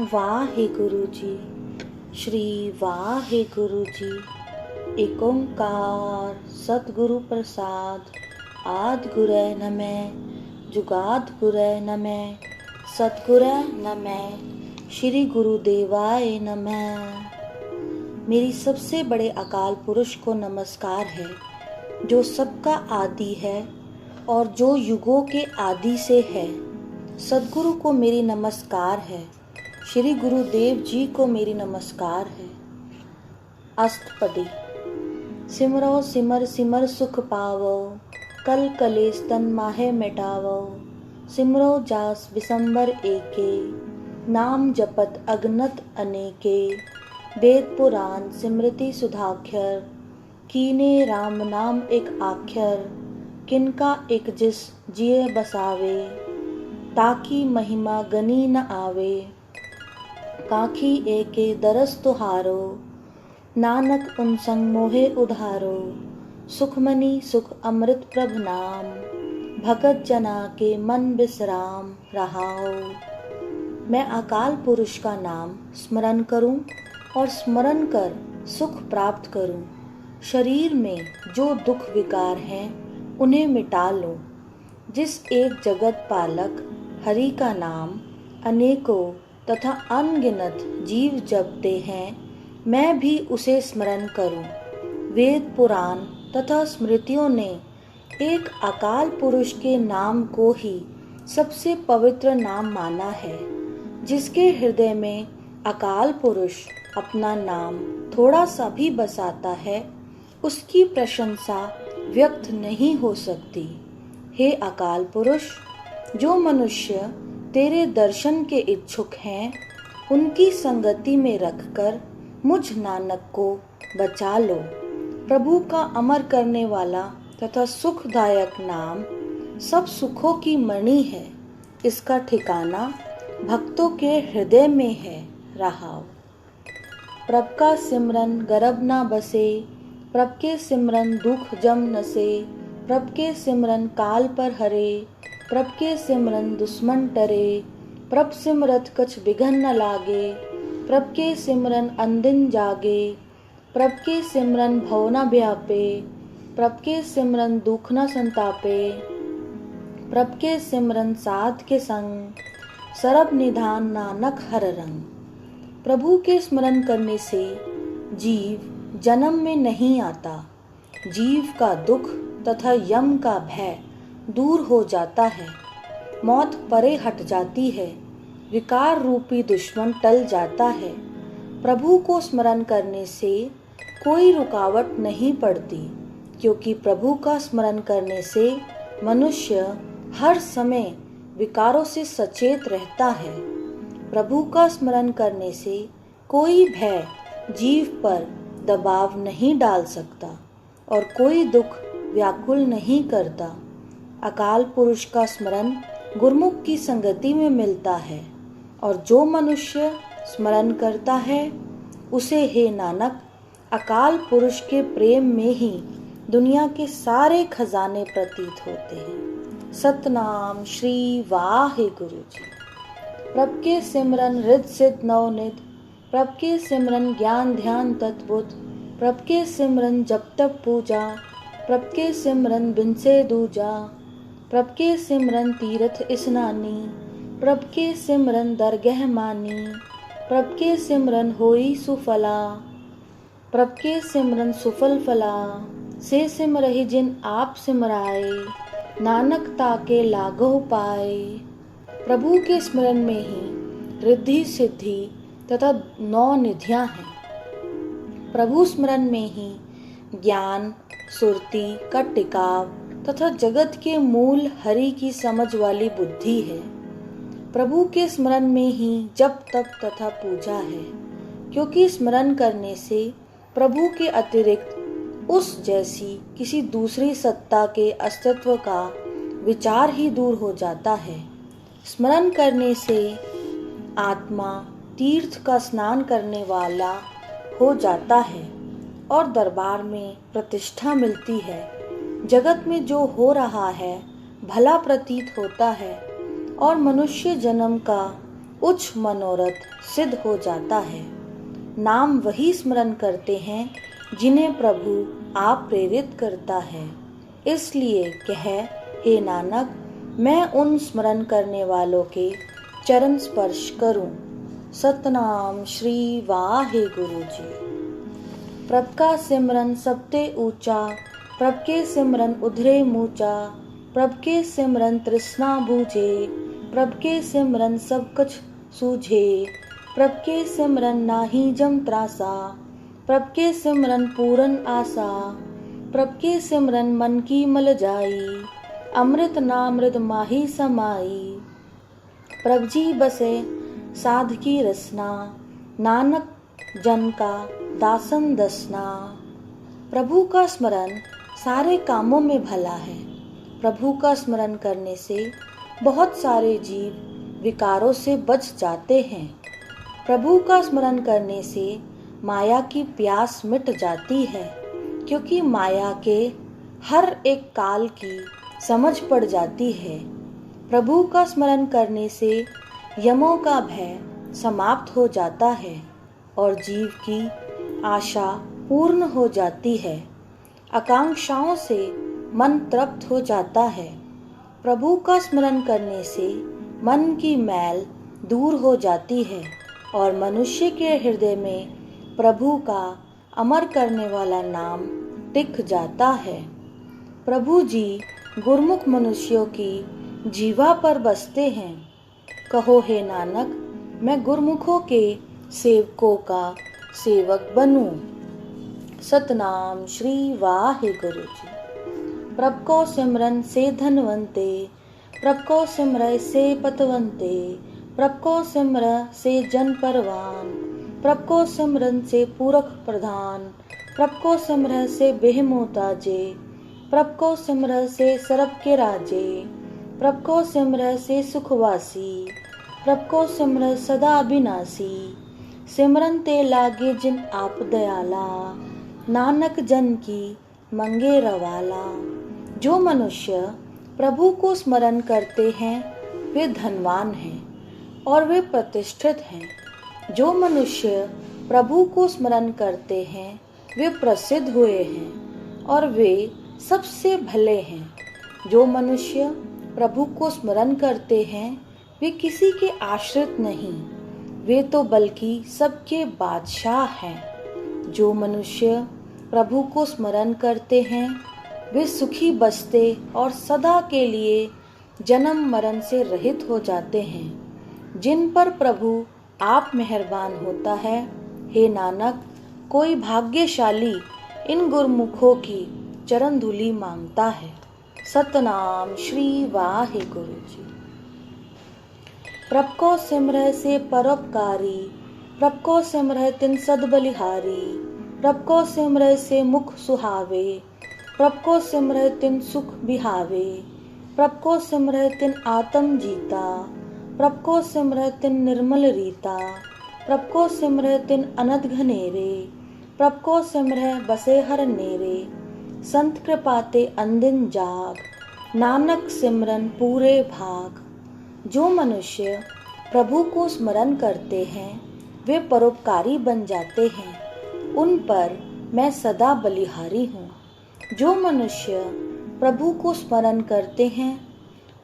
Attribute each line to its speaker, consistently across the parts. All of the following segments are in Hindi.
Speaker 1: वाहेगुरु जी। श्री वाहेगुरु जी। एक ओंकार सतगुरु प्रसाद। आदि गुरै नमः, जुगाद गुरै नमः, सतगुरै नमः, श्री गुरुदेवाय नमः। मेरी सबसे बड़े अकाल पुरुष को नमस्कार है, जो सबका आदि है और जो युगों के आदि से है। सद्गुरु को मेरी नमस्कार है, श्री गुरुदेव जी को मेरी नमस्कार है। अष्टपदी। सिमरो सिमर सिमर सुख पावो, कल कलेस तन माहे मिटावो। सिमरो जास विसंबर एके, नाम जपत अगनत अनेके। वेद पुराण सिमृति सुधाख्यर, कीने राम नाम एक आख्यर। किनका एक जिस जिए बसावे, ताकि महिमा गनी न आवे। काखी एके दरस तुहारो, नानक उन संग मोहे उधारो। सुखमनी सुख अमृत प्रभ नाम, भगत जना के मन विश्राम रहाओ। मैं अकाल पुरुष का नाम स्मरण करूं और स्मरण कर सुख प्राप्त करूं। शरीर में जो दुख विकार हैं उन्हें मिटा लो। जिस एक जगत पालक हरि का नाम अनेकों तथा अनगिनत जीव जपते हैं, मैं भी उसे स्मरण करूं। वेद पुराण तथा स्मृतियों ने एक अकाल पुरुष के नाम को ही सबसे पवित्र नाम माना है। जिसके हृदय में अकाल पुरुष अपना नाम थोड़ा सा भी बसाता है, उसकी प्रशंसा व्यक्त नहीं हो सकती। हे अकाल पुरुष, जो मनुष्य तेरे दर्शन के इच्छुक हैं, उनकी संगति में रखकर मुझ नानक को बचा लो। प्रभु का अमर करने वाला तथा सुखदायक नाम सब सुखों की मणि है। इसका ठिकाना भक्तों के हृदय में है रहाओ। प्रभ का सिमरन गर्भ ना बसे, प्रभ के सिमरन दुख जम नसे। प्रभ के सिमरन काल पर हरे, प्रभ के सिमरन दुश्मन टरे। प्रभ सिमरत कछ बिघन न लागे, प्रभ के सिमरन अंदिन जागे। प्रभ के सिमरन भव न व्यापे, प्रभ के सिमरन दुख न संतापे। प्रभ के सिमरन साध के संग, सरब निधान नानक हर रंग। प्रभु के स्मरण करने से जीव जन्म में नहीं आता। जीव का दुख तथा यम का भय दूर हो जाता है। मौत परे हट जाती है, विकार रूपी दुश्मन टल जाता है। प्रभु को स्मरण करने से कोई रुकावट नहीं पड़ती, क्योंकि प्रभु का स्मरण करने से मनुष्य हर समय विकारों से सचेत रहता है। प्रभु का स्मरण करने से कोई भय जीव पर दबाव नहीं डाल सकता और कोई दुख व्याकुल नहीं करता। अकाल पुरुष का स्मरण गुरमुख की संगति में मिलता है, और जो मनुष्य स्मरण करता है उसे हे नानक अकाल पुरुष के प्रेम में ही दुनिया के सारे खजाने प्रतीत होते हैं। सतनाम श्री वाहेगुरु जी। प्रभ के सिमरन रिद्ध सिद्ध नवनिध, प्रभ के सिमरन ज्ञान ध्यान तत्बुद्ध। प्रभ के सिमरन जप तप पूजा, प्रभ के सिमरन बिन से दूजा। प्रभ के सिमरन तीर्थ स्नानी, प्रभ के सिमरन दरगह मानी। प्रभ के सिमरन होई सुफला, प्रभ के सिमरन सुफल फला। से सिमरहि जिन आप सिमराए, नानक ताके लागो पाए। प्रभु के स्मरण में ही रिद्धि सिद्धि तथा 9 निधियां हैं। प्रभु स्मरण में ही ज्ञान सुरति का टिकाव तथा जगत के मूल हरि की समझ वाली बुद्धि है। प्रभु के स्मरण में ही जप तप तथा पूजा है, क्योंकि स्मरण करने से प्रभु के अतिरिक्त उस जैसी किसी दूसरी सत्ता के अस्तित्व का विचार ही दूर हो जाता है। स्मरण करने से आत्मा तीर्थ का स्नान करने वाला हो जाता है और दरबार में प्रतिष्ठा मिलती है। जगत में जो हो रहा है भला प्रतीत होता है और मनुष्य जन्म का उच्च मनोरथ सिद्ध हो जाता है। नाम वही स्मरण करते हैं जिन्हें प्रभु आप प्रेरित करता है। इसलिए कह, हे नानक, मैं उन स्मरण करने वालों के चरण स्पर्श करूं। सतनाम श्री वाहे गुरु जी। प्रभ का सिमरन सबते ऊंचा, प्रभ के सिमरन उधरे मूचा, प्रभ के सिमरन तृष्णा बूझे, प्रभ के सिमरन सब कुछ सूझे, प्रभ के सिमरन नाही जम त्रासा, प्रभ के सिमरन पूरन आशा, प्रभ के सिमरन मन की मल जाई, अमृत नामृत माही समाई, प्रभ जी बसे साध की रसना, नानक जन का दासन दसना। प्रभु का स्मरण सारे कामों में भला है। प्रभु का स्मरण करने से बहुत सारे जीव विकारों से बच जाते हैं। प्रभु का स्मरण करने से माया की प्यास मिट जाती है, क्योंकि माया के हर एक काल की समझ पड़ जाती है। प्रभु का स्मरण करने से यमों का भय समाप्त हो जाता है और जीव की आशा पूर्ण हो जाती है। आकांक्षाओं से मन तृप्त हो जाता है। प्रभु का स्मरण करने से मन की मैल दूर हो जाती है और मनुष्य के हृदय में प्रभु का अमर करने वाला नाम टिक जाता है। प्रभु जी गुरमुख मनुष्यों की जीवा पर बसते हैं। कहो, हे नानक, मैं गुरमुखों के सेवकों का सेवक बनूं। सतनाम श्री वाहे गुरु जी। प्रभ को सिमरन से धनवंते, प्रभ को सिमरय से पतवंते, प्रभ को सिमर से जन परवान, प्रभ को सिमरन से पूरख प्रधान, प्रभ को सिमर से बेहमोताजे, प्रभ को सिमर से सरब के राजे, प्रभ को सिमर से सुखवासी, प्रभ को सिमर सदा अविनाशी, सिमरन ते लागे जिन आप दयाला, नानक जन की मंगे रवाला। जो मनुष्य प्रभु को स्मरण करते हैं वे धनवान हैं और वे प्रतिष्ठित हैं। जो मनुष्य प्रभु को स्मरण करते हैं वे प्रसिद्ध हुए हैं और वे सबसे भले हैं। जो मनुष्य प्रभु को स्मरण करते हैं वे किसी के आश्रित नहीं, वे तो बल्कि सबके बादशाह हैं। जो मनुष्य प्रभु को स्मरण करते हैं वे सुखी बसते और सदा के लिए जन्म मरण से रहित हो जाते हैं। जिन पर प्रभु आप मेहरबान होता है, हे नानक, कोई भाग्यशाली इन गुरमुखों की चरण धूलि मांगता है। सतनाम श्री वाहे गुरु जी। प्रभ को सिमरय से परोपकारी, प्रभ को सिमरय तिन सद बलिहारी, प्रभ को सिमरय से मुख सुहावे, प्रभ को सिमरय तिन सुख बिहावे, प्रभ को सिमरय तिन आत्म जीता, प्रभ को सिमरय तिन निर्मल रीता, प्रभ को सिमरय तिन अनद घनेरे, प्रभ को सिमरय बसे हर नेरे, संत कृपाते अंदिन जाग, नानक सिमरन पूरे भाग। जो मनुष्य प्रभु को स्मरण करते हैं वे परोपकारी बन जाते हैं, उन पर मैं सदा बलिहारी हूँ। जो मनुष्य प्रभु को स्मरण करते हैं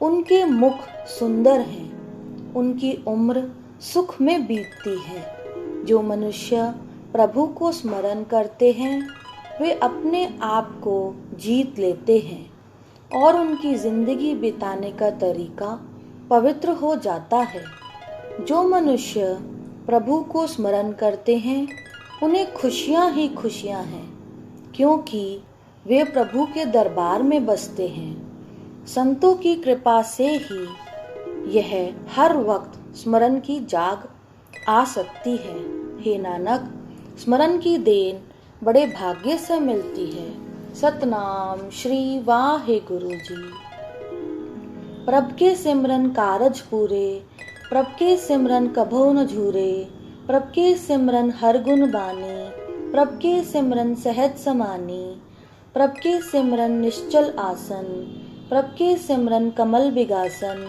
Speaker 1: उनके मुख सुंदर हैं, उनकी उम्र सुख में बीतती है। जो मनुष्य प्रभु को स्मरण करते हैं वे अपने आप को जीत लेते हैं और उनकी जिंदगी बिताने का तरीका पवित्र हो जाता है। जो मनुष्य प्रभु को स्मरण करते हैं उन्हें खुशियां ही खुशियां हैं, क्योंकि वे प्रभु के दरबार में बसते हैं। संतों की कृपा से ही यह हर वक्त स्मरण की जाग आ सकती है। हे नानक, स्मरण की देन बड़े भाग्य से मिलती है। सतनाम श्री वाहे गुरु जी। प्रभ के सिमरन कारज पूरे, प्रभ के सिमरन कभो न झूरे, प्रभ के सिमरन हर गुण बानी, प्रभ के सिमरन सहज समानी, प्रभ के सिमरन निश्चल आसन, प्रभ के सिमरन कमल बिगासन,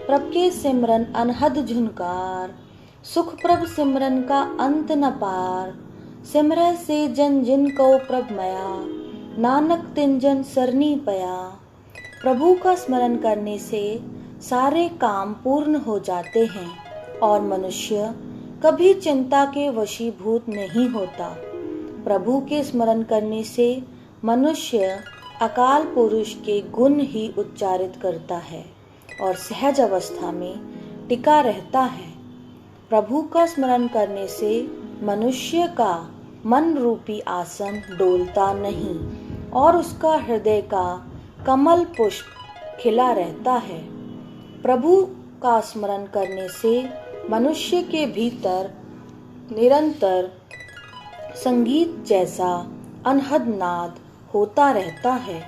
Speaker 1: प्रभ के सिमरन अनहद झुनकार, सुख प्रभ सिमरन का अंत न पार। सिमरह से जन जिन को प्रभ मया, नानक तिन जन सरनी पया। प्रभु का स्मरण करने से सारे काम पूर्ण हो जाते हैं और मनुष्य कभी चिंता के वशीभूत नहीं होता। प्रभु के स्मरण करने से मनुष्य अकाल पुरुष के गुण ही उच्चारित करता है और सहज अवस्था में टिका रहता है। प्रभु का स्मरण करने से मनुष्य का मन रूपी आसन डोलता नहीं और उसका हृदय का कमल पुष्प खिला रहता है। प्रभु का स्मरण करने से मनुष्य के भीतर निरंतर संगीत जैसा अनहद नाद होता रहता है।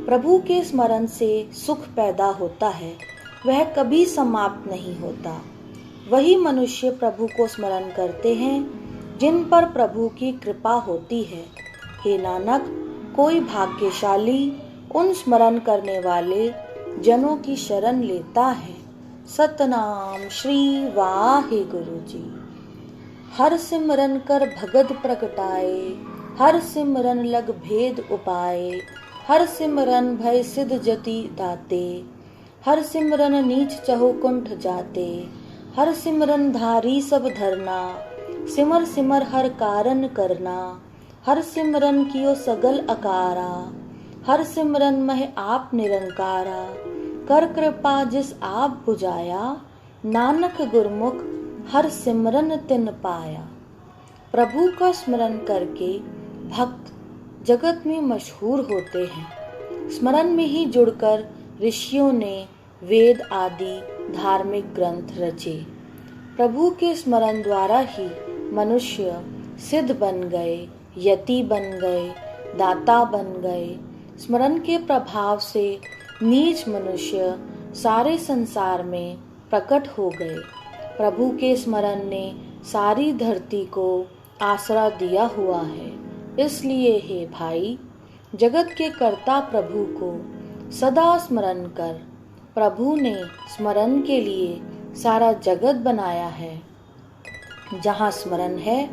Speaker 1: प्रभु के स्मरण से सुख पैदा होता है, वह कभी समाप्त नहीं होता। वही मनुष्य प्रभु को स्मरण करते हैं जिन पर प्रभु की कृपा होती है। हे नानक, कोई भाग्यशाली उन स्मरण करने वाले जनों की शरण लेता है। सतनाम श्री वाहिगुरु जी। हर सिमरन कर भगत प्रगटाए, हर सिमरन लग भेद उपाय। हर सिमरन भय सिद्ध जति दाते, हर सिमरन नीच चहु कुंठ जाते। हर सिमरन धारी सब धरना, सिमर सिमर हर कारण करना। हर सिमरन कियो सगल अकारा, हर सिमरन मह आप निरंकारा। कर कृपा जिस आप बुझाया, नानक गुरमुख हर सिमरन तिन पाया। प्रभु का स्मरण करके भक्त जगत में मशहूर होते हैं। स्मरण में ही जुड़कर ऋषियों ने वेद आदि धार्मिक ग्रंथ रचे। प्रभु के स्मरण द्वारा ही मनुष्य सिद्ध बन गए, यति बन गए, दाता बन गए। स्मरण के प्रभाव से नीच मनुष्य सारे संसार में प्रकट हो गए। प्रभु के स्मरण ने सारी धरती को आसरा दिया हुआ है। इसलिए हे भाई, जगत के कर्ता प्रभु को सदा स्मरण कर। प्रभु ने स्मरण के लिए सारा जगत बनाया है। जहाँ स्मरण है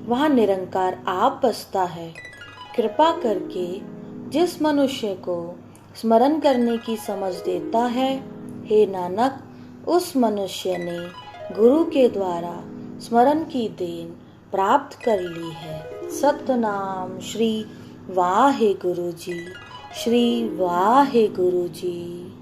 Speaker 1: वहाँ निरंकार आप बसता है। कृपा करके जिस मनुष्य को स्मरण करने की समझ देता है, हे नानक, उस मनुष्य ने गुरु के द्वारा स्मरण की देन प्राप्त कर ली है। सतनाम श्री वाहिगुरु जी। श्री वाहिगुरु जी।